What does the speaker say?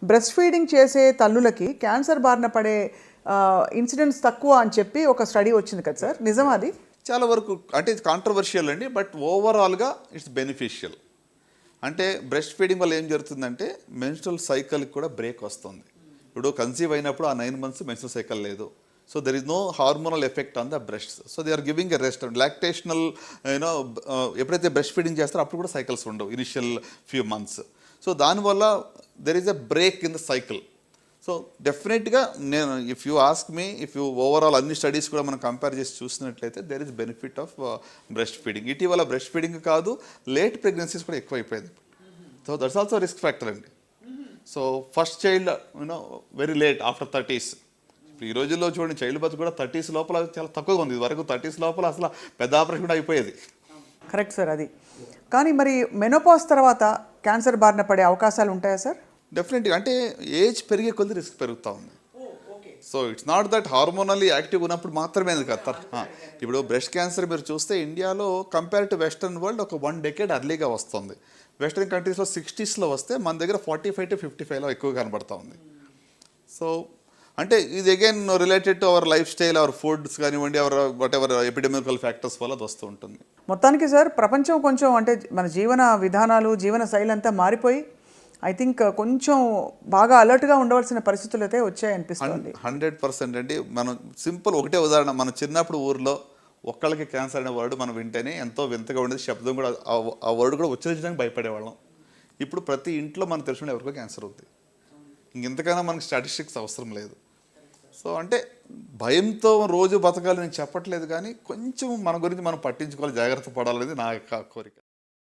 Breast feeding చేసే తల్లులకి cancer బారిన పడే ఇన్సిడెంట్స్ తక్కువ అని చెప్పి ఒక స్టడీ వచ్చింది కదా సార్, నిజమా అది? చాలా వరకు అంటే ఇది కాంట్రవర్షియల్ అండి, బట్ ఓవరాల్గా ఇట్స్ బెనిఫిషియల్. అంటే బ్రెస్ట్ ఫీడింగ్ వల్ల ఏం జరుగుతుందంటే మెన్స్ట్రల్ సైకిల్కి కూడా బ్రేక్ వస్తుంది. ఇప్పుడు కన్సీవ్ అయినప్పుడు ఆ 9 months మెన్స్ట్రల్ సైకిల్ లేదు. So there is no hormonal effect on the breast. So they are giving a rest. Lactational you know ఎప్పుడైతే బ్రెస్ట్ ఫీడింగ్ చేస్తారో అప్పుడు కూడా సైకిల్స్ ఉండవు ఇనిషియల్ ఫ్యూ మంత్స్. సో దానివల్ల there is a break in the cycle. So డెఫినెట్గా నేను if you ask me, if you overall అన్ని studies కూడా మనం కంపేర్ చేసి చూసినట్లయితే there is benefit of breast feeding. ఇటీవల బ్రెస్ట్ ఫీడింగ్ కాదు, లేట్ ప్రెగ్నెన్సీస్ కూడా ఎక్కువైపోయింది. So that's also risk factor అండి. So first child you know very late after 30s. ఈ రోజుల్లో చూడండి చైల్డ్ బర్త్ కూడా 30s లోపల చాలా తక్కువగా ఉంది. ఇది వరకు 30s లోపల అసలు పెద్ద ఆపరేషన్ కూడా అయిపోయేది. కరెక్ట్ సార్ అది. కానీ మరి మెనోపాజ్ తర్వాత క్యాన్సర్ బారిన పడే అవకాశాలు ఉంటాయా సార్? డెఫినెట్గా అంటే ఏజ్ పెరిగే కొద్ది రిస్క్ పెరుగుతూ ఉంది. So it's not that hormonally active ఉన్నప్పుడు మాత్రమే కదా. ఇప్పుడు బ్రెస్ట్ క్యాన్సర్ మీరు చూస్తే ఇండియాలో కంపేర్ టు వెస్టర్న్ వరల్డ్ ఒక 1 decade అర్లీగా వస్తుంది. వెస్టర్న్ కంట్రీస్లో 60sలో వస్తే మన దగ్గర 45 to 55లో ఎక్కువ కనబడతా ఉంది. సో అంటే ఇది again related to our life style, our foods కానివ్వండి, our whatever epidemical factors వల్ల అది వస్తూ ఉంటుంది. మొత్తానికి సార్ ప్రపంచం కొంచెం అంటే మన జీవన విధానాలు, జీవన శైలి అంతా మారిపోయి ఐ థింక్ కొంచెం బాగా అలర్ట్గా ఉండవలసిన పరిస్థితులు అయితే వచ్చాయనిపిస్తుంది. 100% అండి. మనం సింపుల్ ఒకటే ఉదాహరణ, మన చిన్నప్పుడు ఊర్లో ఒక్కళ్ళకి క్యాన్సర్ అనే వర్డ్ మనం వింటేనే ఎంతో వింతగా ఉండేది. శబ్దం కూడా ఆ వర్డ్ కూడా ఉచ్చరించడానికి భయపడేవాళ్ళం. ఇప్పుడు ప్రతి ఇంట్లో మనకు తెలిసిన ఎవరికో క్యాన్సర్ ఉంది. ఇంతకైనా మనకి స్టాటిస్టిక్స్ అవసరం లేదు. సో అంటే భయంతో రోజు బతకాలి నేను చెప్పట్లేదు, కానీ కొంచెం మన గురించి మనం పట్టించుకోవాలి, జాగ్రత్త పడాలనేది నా యొక్క కోరిక.